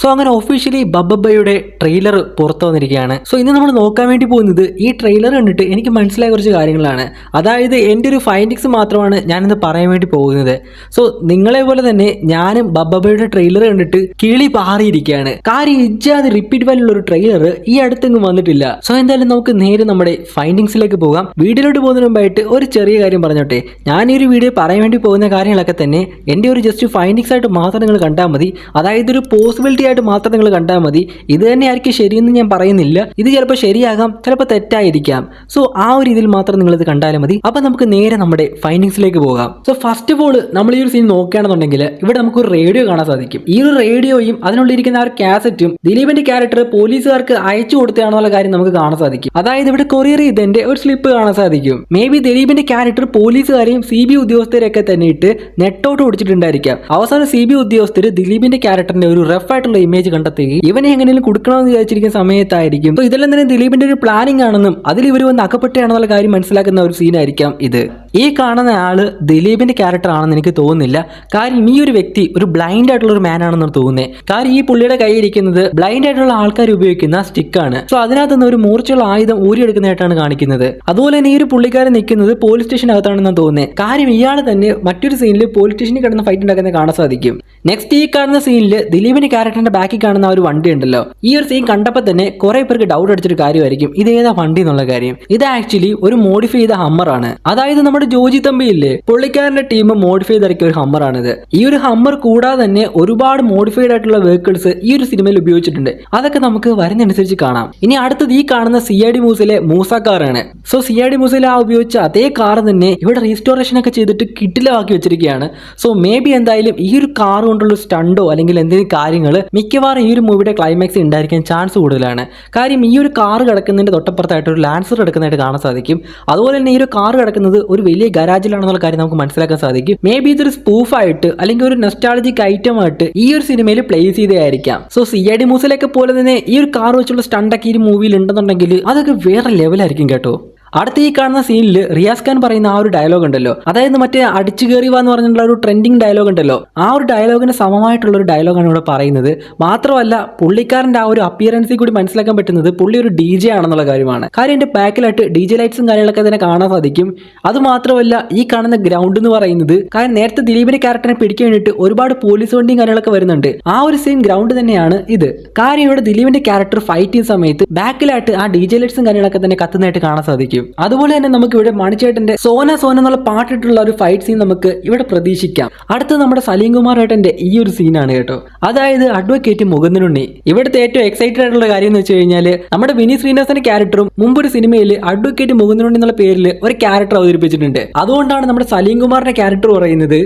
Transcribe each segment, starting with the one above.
So അങ്ങനെ officially ബബ്ബയുടെ trailer പുറത്തു വന്നിരിക്കുകയാണ്. സോ ഇന്ന് നമ്മൾ നോക്കാൻ വേണ്ടി പോകുന്നത് ഈ ട്രെയിലർ കണ്ടിട്ട് എനിക്ക് മനസ്സിലായ കുറച്ച് കാര്യങ്ങളാണ്. അതായത് എൻ്റെ ഒരു ഫൈൻഡിങ്സ് മാത്രമാണ് ഞാനിന്ന് പറയാൻ വേണ്ടി പോകുന്നത്. സോ നിങ്ങളെ പോലെ തന്നെ ഞാനും ബബ്ബയുടെ ട്രെയിലർ കണ്ടിട്ട് കിളി പാറിയിരിക്കുകയാണ്. കാര്യം ഇജ്ജാതി റിപ്പീറ്റ് വാല്യുള്ള ഒരു ട്രെയിലർ ഈ അടുത്തെങ്ങും വന്നിട്ടില്ല. സോ എന്തായാലും നമുക്ക് നേരെ നമ്മുടെ ഫൈൻഡിങ്സിലേക്ക് പോകാം. വീഡിയോയിലോട്ട് പോകുന്നതിന് മുമ്പായിട്ട് ഒരു ചെറിയ കാര്യം പറഞ്ഞോട്ടെ. ഞാൻ ഈ ഒരു വീഡിയോ പറയാൻ വേണ്ടി പോകുന്ന കാര്യങ്ങളൊക്കെ തന്നെ എൻ്റെ ഒരു ജസ്റ്റ് ഫൈൻഡിങ്സ് ആയിട്ട് മാത്രം നിങ്ങൾ കണ്ടാൽ മതി. അതായത് ഒരു പോസിബിലിറ്റി ആയിട്ട് മാത്രം നിങ്ങൾ കണ്ടാൽ മതി. ഇത് തന്നെ ആയിരിക്കും ശരിയെന്ന് ഞാൻ പറയുന്നില്ല. ഇത് ചിലപ്പോൾ ശരിയാകാം, ചിലപ്പോൾ തെറ്റായിരിക്കാം. സോ ആ ഒരു രീതിയിൽ മാത്രം നിങ്ങൾ ഇത് കണ്ടാലും മതി. അപ്പൊ നമുക്ക് നേരെ നമ്മുടെ ഫൈൻഡിങ്സിലേക്ക് പോകാം. സോ ഫസ്റ്റ് ഓഫ് ഓൾ നമ്മൾ ഈ ഒരു സീൻ നോക്കുകയാണെന്നുണ്ടെങ്കിൽ ഇവിടെ നമുക്ക് ഒരു റേഡിയോ കാണാൻ സാധിക്കും. ഈ ഒരു റേഡിയോയും അതിനുള്ളിരിക്കുന്ന ആ ഒരു കാസറ്റും ദിലീപിന്റെ ക്യാരക്ടർ പോലീസുകാർക്ക് അയച്ചു കൊടുത്തതാണെന്നുള്ള കാര്യം നമുക്ക് കാണാൻ സാധിക്കും. അതായത് ഇവിടെ കൊറിയർ ചെയ്തതിന്റെ ഒരു സ്ലിപ്പ് കാണാൻ സാധിക്കും. മേ ബി ദിലീപിന്റെ ക്യാരക്ടർ പോലീസുകാരെയും CBI ഉദ്യോഗസ്ഥരെയൊക്കെ തന്നെ ഇട്ട് നെട്ടോട്ട് ഓടിച്ചിട്ടുണ്ടായിരിക്കാം. അവസാനം CBI ഉദ്യോഗസ്ഥർ ദിലീപിന്റെ ക്യാരക്ടറിന്റെ ഒരു റഫ് ആയിട്ടുള്ള ഇമേജ് കണ്ടെത്തുകയും ഇവനെ എങ്ങനെയും കൊടുക്കണമെന്ന് വിചാരിച്ചിരിക്കുന്ന സമയത്തായിരിക്കും. സോ ഇതെല്ലാം തന്നെ ദിലീപിന്റെ ഒരു പ്ലാനിംഗ് ആണെന്നും അതിൽ ഇവർ വന്ന് അകപ്പെട്ടാണെന്നുള്ള കാര്യം മനസ്സിലാക്കുന്ന ഒരു സീനായിരിക്കാം ഇത്. ഈ കാണുന്ന ആള് ദിലീപിന്റെ ക്യാരക്ടർ ആണെന്ന് എനിക്ക് തോന്നുന്നില്ല. കാര്യം ഈ ഒരു വ്യക്തി ഒരു ബ്ലൈൻഡ് ആയിട്ടുള്ള ഒരു മാൻ ആണെന്ന് തോന്നുന്നത്. കാര്യം ഈ പുള്ളിയുടെ കയ്യിരിക്കുന്നത് ബ്ലൈൻഡ് ആയിട്ടുള്ള ആൾക്കാർ ഉപയോഗിക്കുന്ന സ്റ്റിക്കാണ്. സോ അതിനകത്തുനിന്ന് ഒരു മൂർച്ചയുള്ള ആയുധം ഊരിയെടുക്കുന്നതായിട്ടാണ് കാണിക്കുന്നത്. അതുപോലെ തന്നെ ഈ ഒരു പുള്ളിക്കാരൻ നിൽക്കുന്നത് പോലീസ് സ്റ്റേഷനകത്താണെന്ന് തോന്നുന്നത്. കാര്യം ഇയാൾ തന്നെ മറ്റൊരു സീനിൽ പോലീസ് സ്റ്റേഷനിൽ കിടന്ന് ഫൈറ്റ് ഉണ്ടാക്കുന്നത് കാണാൻ സാധിക്കും. നെക്സ്റ്റ് ഈ കാണുന്ന സീനിൽ ദിലീപിന്റെ ക്യാരക്ടറിന്റെ ബാക്കിൽ കാണുന്ന ഒരു വണ്ടി ഉണ്ടല്ലോ. ഈ ഒരു സീൻ കണ്ടപ്പോൾ തന്നെ കുറെ പേർക്ക് ഡൗട്ട് അടിച്ചൊരു കാര്യമായിരിക്കും ഇത് ഏതാ വണ്ടി എന്നുള്ള കാര്യം. ഇത് ആക്ച്വലി ഒരു മോഡിഫൈ ചെയ്ത ഹമ്മർ ആണ്. അതായത് നമ്മുടെ ജോജി തമ്പി ഇല്ലേ, പുള്ളിക്കാരന്റെ ടീം മോഡിഫൈ ചെയ്തിറക്കിയ ഒരു ഹമ്മർ ആണിത്. ഈ ഒരു ഹമ്മർ കൂടാതെ തന്നെ ഒരുപാട് മോഡിഫൈഡ് ആയിട്ടുള്ള വെഹിക്കിൾസ് ഈ ഒരു സിനിമയിൽ ഉപയോഗിച്ചിട്ടുണ്ട്. അതൊക്കെ നമുക്ക് വരുന്നതനുസരിച്ച് കാണാം. ഇനി അടുത്തത് ഈ കാണുന്ന CID മൂസിലെ മൂസ കാറാണ്. സോ CID മൂസിലെ ആ ഉപയോഗിച്ച അതേ കാർ തന്നെ ഇവിടെ റീസ്റ്റോറേഷൻ ഒക്കെ ചെയ്തിട്ട് കിട്ടിലാക്കി വെച്ചിരിക്കുകയാണ്. സോ മേ ബി എന്തായാലും ഈ ഒരു കാർ കൊണ്ടുള്ള സ്റ്റണ്ടോ അല്ലെങ്കിൽ എന്തെങ്കിലും കാര്യങ്ങൾ മിക്കവാറും ഈ ഒരു മൂവിയുടെ ക്ലൈമാക്സ് ഉണ്ടായിരിക്കാൻ ചാൻസ് കൂടുതലാണ്. കാര്യം ഈ ഒരു കാർ കിടക്കുന്നതിന്റെ തൊട്ടപ്പുറത്തായിട്ട് ഒരു ലാൻസർ കിടക്കുന്നതായിട്ട് കാണാൻ സാധിക്കും. അതുപോലെ തന്നെ ഈ ഒരു കാർ കിടക്കുന്നത് ഒരു വലിയ ഗരാജിലാണെന്നുള്ള കാര്യം നമുക്ക് മനസ്സിലാക്കാൻ സാധിക്കും. മേ ബി ഇതൊരു സ്പൂഫായിട്ട് അല്ലെങ്കിൽ ഒരു നെസ്റ്റാളജിക് ഐറ്റം ആയിട്ട് ഈ ഒരു സിനിമയിൽ പ്ലേസ് ചെയ്തതായിരിക്കാം. സോ CID മൂസിലൊക്കെ പോലെ തന്നെ ഈ ഒരു കാർ വെച്ചുള്ള സ്റ്റണ്ടൊക്കെ ഈ മൂവിയിൽ ഉണ്ടെന്നുണ്ടെങ്കിൽ അതൊക്കെ വേറെ ലെവലായിരിക്കും കേട്ടോ. അടുത്ത ഈ കാണുന്ന സീനിൽ റിയാസ് ഖാൻ പറയുന്ന ആ ഒരു ഡയലോഗ് ഉണ്ടല്ലോ, അതായത് മറ്റേ അടിച്ചു കയറി വാന്ന് പറഞ്ഞിട്ടുള്ള ഒരു ട്രെൻഡിങ് ഡയലോഗ് ഉണ്ടല്ലോ, ആ ഒരു ഡയലോഗിന് സമമായിട്ടുള്ള ഒരു ഡയലോഗാണ് ഇവിടെ പറയുന്നത്. മാത്രമല്ല പുള്ളിക്കാരന്റെ ആ ഒരു അപ്പിയറൻസിൽ കൂടി മനസ്സിലാക്കാൻ പറ്റുന്നത് പുള്ളി ഒരു DJ ആണെന്നുള്ള കാര്യമാണ്. കാര്യം എന്റെ ബാക്കിലായിട്ട് DJ ലൈറ്റ്സും കാര്യങ്ങളൊക്കെ തന്നെ കാണാൻ സാധിക്കും. അത് മാത്രമല്ല ഈ കാണുന്ന ഗ്രൗണ്ട് എന്ന് പറയുന്നത്, കാരണം നേരത്തെ ദിലീപിന്റെ ക്യാരക്ടറിനെ പിടിക്കാൻ വേണ്ടിയിട്ട് ഒരുപാട് പോലീസ് വണ്ടിയും കാര്യങ്ങളൊക്കെ വരുന്നുണ്ട്. ആ ഒരു സെയിം ഗ്രൗണ്ട് തന്നെയാണ് ഇത്. കാര്യം ഇവിടെ ദിലീപിന്റെ ക്യാരക്ടർ ഫൈറ്റ് ചെയ്യുന്ന സമയത്ത് ബാക്കിലായിട്ട് ആ DJ ലൈറ്റ്സും കാര്യങ്ങളൊക്കെ തന്നെ കത്തുന്നതായിട്ട് കാണാൻ സാധിക്കും. അതുപോലെ തന്നെ നമുക്ക് ഇവിടെ മണിച്ചേട്ടന്റെ സോന സോന എന്നുള്ള പാട്ടിട്ടുള്ള ഒരു ഫൈറ്റ് സീൻ നമുക്ക് ഇവിടെ പ്രതീക്ഷിക്കാം. അടുത്ത നമ്മുടെ സലീം കുമാർ ഏട്ടന്റെ ഈ ഒരു സീനാണ് കേട്ടോ. അതായത് അഡ്വക്കേറ്റ് മുകുന്ദനുണ്ണി. ഇവിടുത്തെ ഏറ്റവും എക്സൈറ്റഡ് ആയിട്ടുള്ള കാര്യം എന്ന് വെച്ച് കഴിഞ്ഞാൽ നമ്മുടെ വിനീത് ശ്രീനിവാസന്റെ ക്യാരക്ടറും മുമ്പൊരു സിനിമയിൽ അഡ്വക്കേറ്റ് മുകുന്ദനുണ്ണി എന്നുള്ള പേരിൽ ഒരു ക്യാരക്ടർ അവതരിപ്പിച്ചിട്ടുണ്ട്. അതുകൊണ്ടാണ് നമ്മുടെ സലീം കുമാറിന്റെ ക്യാരക്ടർ പറയുന്നത്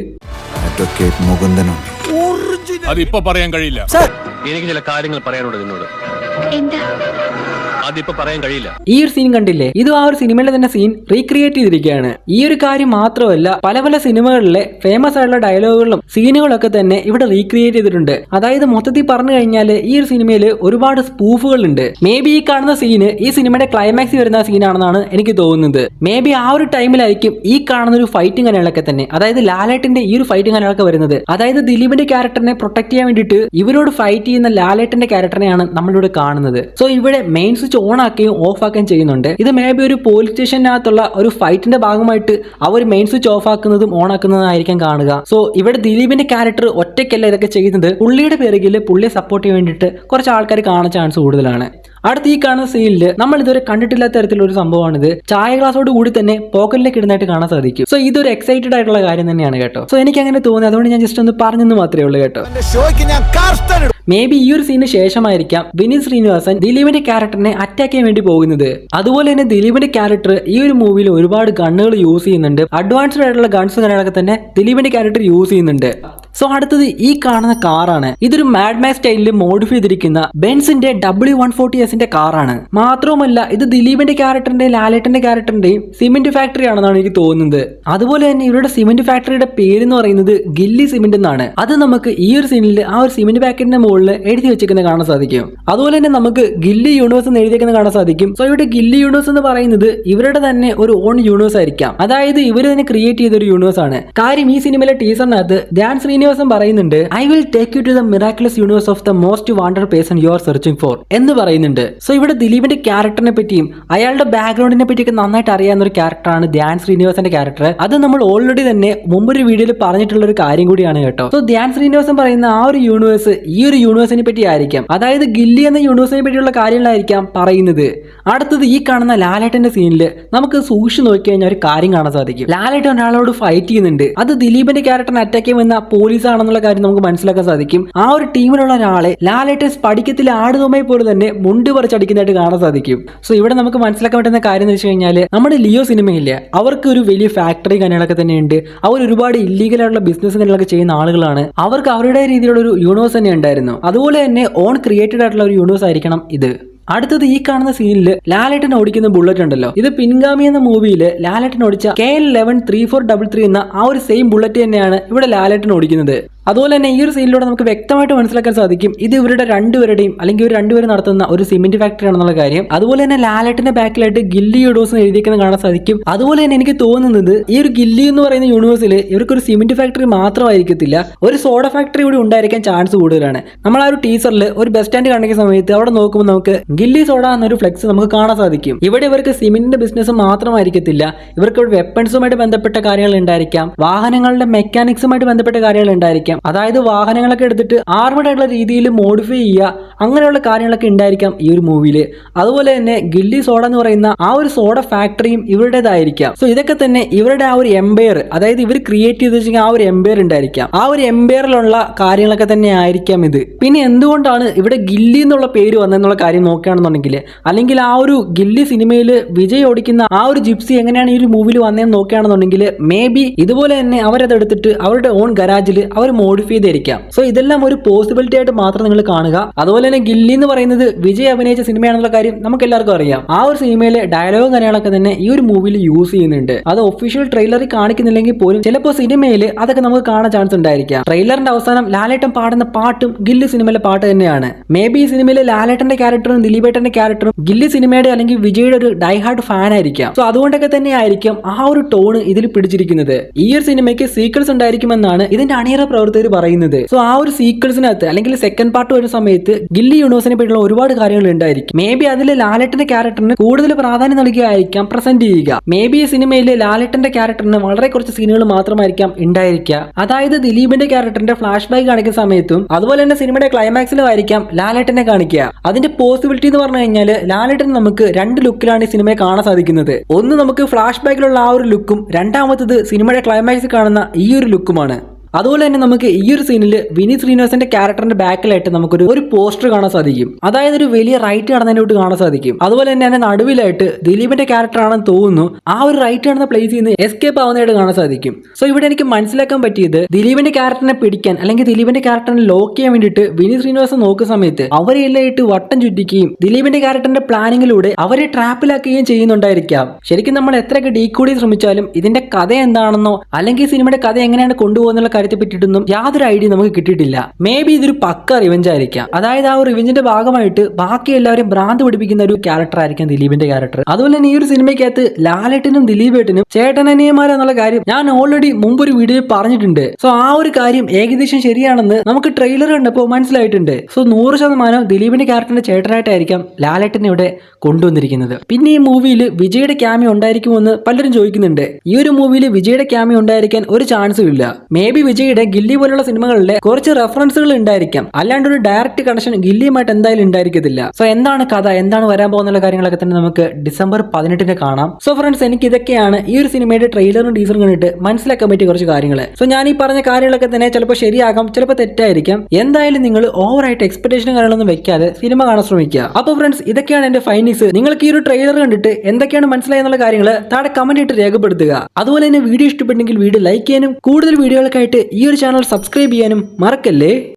അഡ്വക്കേറ്റ് മുകുന്ദനുണ്ണി. അതിപ്പോ പറയാൻ കഴിയില്ല. എനിക്ക് ചില കാര്യങ്ങൾ പറയാനുണ്ട് നിന്നോട്. എന്താ? അതിപ്പോ പറയാൻ കഴിയില്ല. ഈ ഒരു സീൻ കണ്ടില്ലേ, ഇത് ആ ഒരു സിനിമയിലെ തന്നെ സീൻ റീക്രിയേറ്റ് ചെയ്തിരിക്കുകയാണ്. ഈ ഒരു കാര്യം മാത്രമല്ല പല പല സിനിമകളിലെ ഫേമസ് ആയിട്ടുള്ള ഡയലോഗുകളും സീനുകളൊക്കെ തന്നെ ഇവിടെ റീക്രിയേറ്റ് ചെയ്തിട്ടുണ്ട്. അതായത് മൊത്തത്തിൽ പറഞ്ഞു കഴിഞ്ഞാൽ ഈ ഒരു സിനിമയിൽ ഒരുപാട് സ്പൂഫുകൾ ഉണ്ട്. മേ ബി ഈ കാണുന്ന സീന് ഈ സിനിമയുടെ ക്ലൈമാക്സ് വരുന്ന സീനാണെന്നാണ് എനിക്ക് തോന്നുന്നത്. മേ ബി ആ ഒരു ടൈമിലായിരിക്കും ഈ കാണുന്ന ഒരു ഫൈറ്റിംഗ് കാര്യങ്ങളൊക്കെ തന്നെ, അതായത് ലാലേട്ടന്റെ ഈ ഒരു ഫൈറ്റിംഗ് കാര്യങ്ങളൊക്കെ വരുന്നത്. അതായത് ദിലീപിന്റെ ക്യാരക്ടറിനെ പ്രൊട്ടക്ട് ചെയ്യാൻ വേണ്ടിയിട്ട് ഇവരോട് ഫൈറ്റ് ചെയ്യുന്ന ലാലേട്ടന്റെ ക്യാരക്ടറിനെയാണ് നമ്മളിവിടെ കാണുന്നത്. സോ ഇവിടെ മെയിൻ സ്വിച്ച് ഓൺ ആക്കുകയും ഓഫ് ആക്കുകയും ചെയ്യുന്നുണ്ട്. ഇത് മേ ബി ഒരു പോലീസ് സ്റ്റേഷനകത്തുള്ള ഒരു ഫൈറ്റിന്റെ ഭാഗമായിട്ട് അവർ മെയിൻ സ്വിച്ച് ഓഫ് ആക്കുന്നതും ഓൺ ആക്കുന്നതായിരിക്കാം കാണുക. സോ ഇവിടെ ദിലീപിന്റെ ക്യാരക്ടർ ഒറ്റയ്ക്കല്ല ഇതൊക്കെ ചെയ്യുന്നത്. പുള്ളിയുടെ പിറകിൽ പുള്ളിയെ സപ്പോർട്ട് ചെയ്യാൻ വേണ്ടിയിട്ട് കുറച്ച് ആൾക്കാർ കാണാൻ ചാൻസ് കൂടുതലാണ്. അടുത്ത ഈ കാണുന്ന സീനിൽ നമ്മൾ ഇതുവരെ കണ്ടിട്ടില്ലാത്ത തരത്തിലുള്ള ഒരു സംഭവമാണിത്. ചായ ഗ്ലാസോട് കൂടി തന്നെ പോക്കറ്റിലേക്ക് ഇടുന്നതായിട്ട് കാണാൻ സാധിക്കും. സോ ഇതൊരു എക്സൈറ്റഡ് ആയിട്ടുള്ള കാര്യം തന്നെയാണ് കേട്ടോ. സോ എനിക്ക് അങ്ങനെ തോന്നി, അതുകൊണ്ട് ഞാൻ ജസ്റ്റ് ഒന്ന് പറഞ്ഞെന്ന് മാത്രമേ ഉള്ളൂ കേട്ടോ. മേ ബി ഈ ഒരു സീനിന് ശേഷമായിരിക്കാം വിനീത് ശ്രീനിവാസൻ ദിലീപിന്റെ ക്യാരക്ടറിനെ അറ്റാക്ക് ചെയ്യാൻ വേണ്ടി പോകുന്നത്. അതുപോലെ തന്നെ ദിലീപിന്റെ ക്യാരക്ടർ ഈ ഒരു മൂവിയിൽ ഒരുപാട് ഗണ്ണുകൾ യൂസ് ചെയ്യുന്നുണ്ട്. അഡ്വാൻസ്ഡ് ആയിട്ടുള്ള ഗൺസ് കാര്യങ്ങളൊക്കെ തന്നെ ദിലീപിന്റെ ക്യാരക്ടർ യൂസ് ചെയ്യുന്നുണ്ട്. സോ അടുത്തത് ഈ കാണുന്ന കാറാണ്. ഇതൊരു മാഡ് മാക്സ് സ്റ്റൈലിൽ മോഡിഫൈ ചെയ്തിരിക്കുന്ന ബെൻസിന്റെ W140S കാറാണ്. മാത്രവുമല്ല ഇത് ദിലീപിന്റെ ക്യാരക്ടറിന്റെയും ലാലേട്ടന്റെ ക്യാരക്ടറിന്റെയും സിമെന്റ് ഫാക്ടറി ആണെന്നാണ് എനിക്ക് തോന്നുന്നത്. അതുപോലെ തന്നെ ഇവരുടെ സിമെന്റ് ഫാക്ടറിയുടെ പേര് എന്ന് പറയുന്നത് ഗില്ലി സിമെന്റ് എന്നാണ്. അത് നമുക്ക് ഈ ഒരു സീനിൽ ആ ഒരു സിമെന്റ് പാക്കറ്റിന്റെ മുകളിൽ എഴുതി വെച്ചിരിക്കുന്നത് കാണാൻ സാധിക്കും. അതുപോലെ തന്നെ നമുക്ക് ഗില്ലി യൂണിവേഴ്സ് എന്ന് എഴുതിയിരിക്കുന്നത് കാണാൻ സാധിക്കും. സോ ഇവിടെ ഗില്ലി യൂണിവേഴ്സ് എന്ന് പറയുന്നത് ഇവരുടെ തന്നെ ഒരു ഓൺ യൂണിവേഴ്സ് ആയിരിക്കാം. അതായത് ഇവർ തന്നെ ക്രിയേറ്റ് ചെയ്ത ഒരു യൂണിവേഴ്സ് ആണ്. കാര്യം ഈ സിനിമയിലെ ടീസറിനകത്ത് ധ്യാൻ ശ്രീനിവാസൻ ശ്രീനിവാസൻ പറയുന്നുണ്ട്, I will take you to the miraculous universe of the most wanted person you are searching for എന്ന് പറയുന്നുണ്ട്. സോ ഇവിടെ ദിലീപിന്റെ ക്യാരക്ടറിനെ പറ്റിയും അയാളുടെ ബാക്ക്ഗ്രൗണ്ടിനെ പറ്റിയൊക്കെ നന്നായിട്ട് അറിയാവുന്ന ഒരു ക്യാരക്ടറാണ് ധ്യാൻ ശ്രീനിവാസന്റെ ക്യാരക്ടർ. അത് നമ്മൾ ഓൾറെഡി തന്നെ മുമ്പൊരു വീഡിയോയിൽ പറഞ്ഞിട്ടുള്ള ഒരു കാര്യം കൂടിയാണ് കേട്ടോ. സോ ധ്യാൻ ശ്രീനിവാസൻ പറയുന്ന ആ ഒരു യൂണിവേഴ്സ് ഈ ഒരു യൂണിവേഴ്സിനെ പറ്റി ആയിരിക്കാം, അതായത് ഗില്ലി എന്ന യൂണിവേഴ്സിനെ പറ്റിയുള്ള കാര്യങ്ങളായിരിക്കാം പറയുന്നത്. അടുത്തത് ഈ കാണുന്ന ലാലേട്ടന്റെ സീനിൽ നമുക്ക് സൂക്ഷിച്ചു നോക്കി കഴിഞ്ഞാൽ ഒരു കാര്യം കാണാൻ സാധിക്കും. ലാലേട്ടൻ ഒരാളോട് ഫൈറ്റ് ചെയ്യുന്നുണ്ട്. അത് ദിലീപിന്റെ ക്യാരക്ടറിനെ അറ്റാക്ക് ചെയ്യുന്ന പോലീസ് ആണെന്നുള്ള കാര്യം നമുക്ക് മനസ്സിലാക്കാൻ സാധിക്കും. ആ ഒരു ടീമിലുള്ള ഒരാളെ ലാലേട്ടൻ സ്പടിക്കത്തിൽ ആടുതോമയെ പോലെ തന്നെ മുണ്ട് പറിച്ചടിക്കുന്നതായിട്ട് കാണാൻ സാധിക്കും. സോ ഇവിടെ നമുക്ക് മനസ്സിലാക്കാൻ പറ്റുന്ന കാര്യം എന്ന് വെച്ച് കഴിഞ്ഞാൽ നമ്മുടെ ലിയോ സിനിമയില്ലേ, അവർക്ക് ഒരു വലിയ ഫാക്ടറി കാര്യങ്ങളൊക്കെ തന്നെയുണ്ട്. അവർ ഒരുപാട് ഇല്ലീഗൽ ആയിട്ടുള്ള ബിസിനസ് കാര്യങ്ങളൊക്കെ ചെയ്യുന്ന ആളുകളാണ്. അവർക്ക് അവരുടെ രീതിയിലുള്ള ഒരു യൂണിവേഴ്സ് തന്നെ ഉണ്ടായിരുന്നു. അതുപോലെ തന്നെ ഓൺ ക്രിയേറ്റഡ് ആയിട്ടുള്ള ഒരു യൂണിവേഴ്സ് ആയിരിക്കണം ഇത്. അടുത്തത് ഈ കാണുന്ന സീനിൽ ലാലേട്ടൻ ഓടിക്കുന്ന ബുള്ളറ്റ് ഉണ്ടല്ലോ, ഇത് പിൻഗാമി എന്ന മൂവിയിൽ ലാലേട്ടൻ ഓടിച്ച KL113433 എന്ന ആ ഒരു സെയിം ബുള്ളറ്റ് തന്നെയാണ് ഇവിടെ ലാലേട്ടൻ ഓടിക്കുന്നത്. അതുപോലെ തന്നെ ഈ ഒരു സീനിലൂടെ നമുക്ക് വ്യക്തമായിട്ട് മനസ്സിലാക്കാൻ സാധിക്കും ഇത് ഇവരുടെ രണ്ടുപേരുടെയും അല്ലെങ്കിൽ ഇവർ രണ്ടുപേരും നടത്തുന്ന ഒരു സിമെന്റ് ഫാക്ടറി ആണെന്നുള്ള കാര്യം. അതുപോലെ തന്നെ ലാലേട്ടിന്റെ ബാക്കിലായിട്ട് ഗില്ലി യൂണിവേഴ്സ് എഴുതിയിരിക്കുന്നത് കാണാൻ സാധിക്കും. അതുപോലെ തന്നെ എനിക്ക് തോന്നുന്നത് ഈ ഒരു ഗില്ലി എന്ന് പറയുന്ന യൂണിവേഴ്സിൽ ഇവർക്ക് ഒരു സിമെന്റ് ഫാക്ടറി മാത്രമായിരിക്കത്തില്ല, ഒരു സോഡ ഫാക്ടറി കൂടി ഉണ്ടായിരിക്കാൻ ചാൻസ് കൂടുതലാണ്. നമ്മൾ ആ ഒരു ടീസറിൽ ഒരു ബസ് സ്റ്റാൻഡ് കാണിക്കുന്ന സമയത്ത് അവിടെ നോക്കുമ്പോൾ നമുക്ക് ഗില്ലി സോഡ എന്നൊരു ഫ്ലെക്സ് നമുക്ക് കാണാൻ സാധിക്കും. ഇവിടെ ഇവർക്ക് സിമെന്റിന്റെ ബിസിനസ് മാത്രമായിരിക്കത്തില്ല, ഇവർക്ക് വെപ്പൺസുമായിട്ട് ബന്ധപ്പെട്ട കാര്യങ്ങൾ ഉണ്ടായിരിക്കാം, വാഹനങ്ങളുടെ മെക്കാനിക്സുമായിട്ട് ബന്ധപ്പെട്ട കാര്യങ്ങൾ ഉണ്ടായിരിക്കാം. അതായത് വാഹനങ്ങളൊക്കെ എടുത്തിട്ട് ആർമഡ് ആയിട്ടുള്ള രീതിയിൽ മോഡിഫൈ ചെയ്യുക, അങ്ങനെയുള്ള കാര്യങ്ങളൊക്കെ ഉണ്ടായിരിക്കാം ഈ ഒരു മൂവിയിൽ. അതുപോലെ തന്നെ ഗില്ലി സോഡ എന്ന് പറയുന്ന ആ ഒരു സോഡ ഫാക്ടറിയും ഇവരുടേതായിരിക്കാം. സോ ഇതൊക്കെ തന്നെ ഇവരുടെ ആ ഒരു എംപയർ, അതായത് ഇവർ ക്രിയേറ്റ് ചെയ്ത് വെച്ചാൽ ആ ഒരു എംപയർ ഉണ്ടായിരിക്കാം. ആ ഒരു എംപയറിലുള്ള കാര്യങ്ങളൊക്കെ തന്നെ ആയിരിക്കാം ഇത്. പിന്നെ എന്തുകൊണ്ടാണ് ഇവിടെ ഗില്ലി എന്നുള്ള പേര് വന്നതെന്നുള്ള കാര്യം നോക്കുകയാണെന്നുണ്ടെങ്കിൽ, അല്ലെങ്കിൽ ആ ഒരു ഗില്ലി സിനിമയിൽ വിജയ് ഓടിക്കുന്ന ആ ഒരു ജിപ്സി എങ്ങനെയാണ് ഈ ഒരു മൂവിയിൽ വന്നതെന്ന് നോക്കുകയാണെന്നുണ്ടെങ്കിൽ മേ ബി ഇതുപോലെ തന്നെ അവരതെടുത്തിട്ട് അവരുടെ ഓൺ ഗരാജിൽ അവർ മോഡിഫൈ ചെയ്തിരിക്കാം. സോ ഇതെല്ലാം ഒരു പോസിബിലിറ്റി ആയിട്ട് മാത്രം നിങ്ങൾ കാണുക. അതുപോലെ തന്നെ ഗില്ലി എന്ന് പറയുന്നത് വിജയ് അഭിനയിച്ച സിനിമയാണെന്നുള്ള കാര്യം നമുക്ക് എല്ലാവർക്കും അറിയാം. ആ ഒരു സിനിമയിലെ ഡയലോഗും കാര്യങ്ങളൊക്കെ തന്നെ ഈ ഒരു മൂവിയിൽ യൂസ് ചെയ്യുന്നുണ്ട്. അത് ഒഫീഷ്യൽ ട്രെയിലറിൽ കാണിക്കുന്നില്ലെങ്കിൽ പോലും ചിലപ്പോൾ സിനിമയിൽ അതൊക്കെ നമുക്ക് കാണാൻ ചാൻസ് ഉണ്ടായിരിക്കാം. ട്രെയിലറിന്റെ അവസാനം ലാലേട്ടൻ പാടുന്ന പാട്ടും ഗില്ലി സിനിമയിലെ പാട്ട് തന്നെയാണ്. മേ ബി ഈ സിനിമയിലെ ലാലേട്ടന്റെ ക്യാരക്ടറും ദിലീപേട്ടന്റെ ക്യാരക്ടറും ഗില്ലി സിനിമയുടെ അല്ലെങ്കിൽ വിജയുടെ ഒരു ഡൈഹാർഡ് ഫാൻ ആയിരിക്കാം. സോ അതുകൊണ്ടൊക്കെ തന്നെ ആയിരിക്കും ആ ഒരു ടോണ് ഇതിൽ പിടിച്ചിരിക്കുന്നത്. ഈ ഒരു സിനിമയ്ക്ക് സീക്വൽസ് ഉണ്ടായിരിക്കുമെന്നാണ് ഇതിന്റെ അണിയറ പ്രവർത്തകർ പറയുന്നത്. സോ ആ ഒരു സീക്വൽസിനകത്ത് അല്ലെങ്കിൽ സെക്കൻഡ് പാർട്ട് വരുന്ന സമയത്ത് ഗില്ലി യൂണിവേഴ്സിനെ പറ്റിയുള്ള ഒരുപാട് കാര്യങ്ങൾ ഉണ്ടായിരിക്കും. മേ ബി അതിൽ ലാലേട്ടന്റെ ക്യാരക്ടറിന് കൂടുതൽ പ്രാധാന്യം നൽകുകയായിരിക്കാം പ്രസന്റ് ചെയ്യുക. മേ ബി ഈ സിനിമയിലെ ലാലേട്ടന്റെ ക്യാരക്ടറിന് വളരെ കുറച്ച് സീനുകൾ മാത്രമായിരിക്കാം ഉണ്ടായിരിക്കുക. അതായത് ദിലീപിന്റെ ക്യാരക്ടറിന്റെ ഫ്ലാഷ് ബാക്ക് കാണിക്കുന്ന സമയത്തും അതുപോലെ തന്നെ സിനിമയുടെ ക്ലൈമാക്സിലും ആയിരിക്കാം ലാലേട്ടനെ കാണിക്കുക. അതിന്റെ പോസിബിലിറ്റി എന്ന് പറഞ്ഞു കഴിഞ്ഞാൽ ലാലേട്ടൻ നമുക്ക് രണ്ട് ലുക്കിലാണ് ഈ സിനിമയെ കാണാൻ സാധിക്കുന്നത്. ഒന്ന് നമുക്ക് ഫ്ലാഷ് ബാക്കിലുള്ള ആ ഒരു ലുക്കും, രണ്ടാമത്തത് സിനിമയുടെ ക്ലൈമാക്സിൽ കാണുന്ന ഈ ഒരു ലുക്കുമാണ്. അതുപോലെ തന്നെ നമുക്ക് ഈ ഒരു സീനിൽ വിനീത് ശ്രീനിവാസന്റെ ക്യാരക്ടറിന്റെ ബാക്കിലായിട്ട് നമുക്കൊരു പോസ്റ്റർ കാണാൻ സാധിക്കും. അതായത് ഒരു വലിയ റൈറ്റ് നടന്നതിനോട്ട് കാണാൻ സാധിക്കും. അതുപോലെ തന്നെ അതിന്റെ നടുവിലായിട്ട് ദിലീപിന്റെ ക്യാരക്ടർ ആണെന്ന് തോന്നുന്നു ആ ഒരു റൈറ്റ് നടന്ന പ്ലേസിൽ നിന്ന് എസ്കേപ്പ് ആവുന്നതായിട്ട് കാണാൻ സാധിക്കും. സോ ഇവിടെ എനിക്ക് മനസ്സിലാക്കാൻ പറ്റിയത് ദിലീപിന്റെ ക്യാരക്ടറിനെ പിടിക്കാൻ അല്ലെങ്കിൽ ദിലീപിന്റെ ക്യാരക്ടറിനെ ലോക്ക് ചെയ്യാൻ വേണ്ടിയിട്ട് വിനീത് ശ്രീനിവാസൻ നോക്കുന്ന സമയത്ത് അവരെല്ലാം ഇട്ട് വട്ടം ചുറ്റിക്കുകയും ദിലീപിന്റെ ക്യാരക്ടറിന്റെ പ്ലാനിങ്ങിലൂടെ അവരെ ട്രാപ്പിലാക്കുകയും ചെയ്യുന്നുണ്ടായിരിക്കാം. ശരിക്കും നമ്മൾ എത്രയൊക്കെ ഡീകോഡ് ശ്രമിച്ചാലും ഇതിന്റെ കഥ എന്താണെന്നോ അല്ലെങ്കിൽ സിനിമയുടെ കഥ എങ്ങനെയാണ് കൊണ്ടുപോകുന്നുള്ള കാര്യത്തെ പറ്റിയിട്ടൊന്നും യാതൊരു ഐഡിയ നമുക്ക് കിട്ടിയിട്ടില്ല. മേ ബി ഇതൊരു പക്ക റിവെഞ്ച് ആയിരിക്കാം. അതായത് ആ ഒരു റിവെഞ്ചിന്റെ ഭാഗമായിട്ട് ബാക്കി എല്ലാവരും ഭ്രാന്ത് പിടിപ്പിക്കുന്ന ഒരു ക്യാരക്ടർ ആയിരിക്കാം ദിലീപിന്റെ ക്യാരക്ടർ. അതുപോലെ തന്നെ ഈ ഒരു സിനിമയ്ക്കകത്ത് ലാലേട്ടനും ദിലീപേട്ടനും ചേട്ടനനിയന്മാരെന്നുള്ള കാര്യം ഞാൻ ഓൾറെഡി മുമ്പൊരു വീഡിയോയിൽ പറഞ്ഞിട്ടുണ്ട്. സോ ആ ഒരു കാര്യം ഏകദേശം ശരിയാണെന്ന് നമുക്ക് ട്രെയിലർ കണ്ടപ്പോൾ മനസ്സിലായിട്ടുണ്ട്. സോ 100% ദിലീപിന്റെ ക്യാരക്ടറിന്റെ ചേട്ടനായിട്ടായിരിക്കാം ലാലേട്ടനെ ഇവിടെ കൊണ്ടുവന്നിരിക്കുന്നത്. പിന്നെ ഈ മൂവിയിൽ വിജയുടെ ക്യാമിയോ ഉണ്ടായിരിക്കുമെന്ന് പലരും ചോദിക്കുന്നുണ്ട്. ഈ ഒരു മൂവിയിൽ വിജയുടെ ക്യാമിയോ ഉണ്ടായിരിക്കാൻ ഒരു ചാൻസും ഇല്ല. മേ ബി വിജയുടെ ഗില്ലി പോലുള്ള സിനിമകളിലെ കുറച്ച് റെഫറൻസുകൾ ഉണ്ടായിരിക്കാം, അല്ലാണ്ട് ഒരു ഡയറക്റ്റ് കണക്ഷൻ ഗില്ലിയുമായിട്ട് എന്തായാലും ഉണ്ടായിരിക്കത്തില്ല. സോ എന്താണ് കഥ, എന്താണ് വരാൻ പോകുന്ന കാര്യങ്ങളൊക്കെ തന്നെ നമുക്ക് ഡിസംബർ 18 കാണാം. സോ ഫ്രണ്ട്സ്, എനിക്ക് ഇതൊക്കെയാണ് ഈ ഒരു സിനിമയുടെ ട്രെയിലറും ടീസറും കണ്ടിട്ട് മനസ്സിലാക്കാൻ പറ്റിയ കുറച്ച് കാര്യങ്ങൾ. സോ ഞാൻ ഈ പറഞ്ഞ കാര്യങ്ങളൊക്കെ തന്നെ ചിലപ്പോൾ ശരിയാകാം, ചിലപ്പോൾ തെറ്റായിരിക്കാം. എന്തായാലും നിങ്ങൾ ഓവറായിട്ട് എക്സ്പെക്ടേഷനും കാര്യങ്ങളൊന്നും വെക്കാതെ സിനിമ കാണാൻ ശ്രമിക്കുക. അപ്പോൾ ഫ്രണ്ട്സ്, ഇതൊക്കെയാണ് എന്റെ ഫൈൻഡിങ്സ്. നിങ്ങൾക്ക് ഈ ഒരു ട്രെയിലർ കണ്ടിട്ട് എന്തൊക്കെയാണ് മനസ്സിലായെന്നുള്ള കാര്യങ്ങൾ താഴെ കമന്റ് ഇട്ട് രേഖപ്പെടുത്തുക. അതുപോലെ തന്നെ വീഡിയോ ഇഷ്ടപ്പെട്ടെങ്കിൽ വീഡിയോ ലൈക്ക് ചെയ്യാനും കൂടുതൽ വീഡിയോകൾക്കായിട്ട് ഈ ഒരു ചാനൽ സബ്സ്ക്രൈബ് ചെയ്യാനും മറക്കല്ലേ.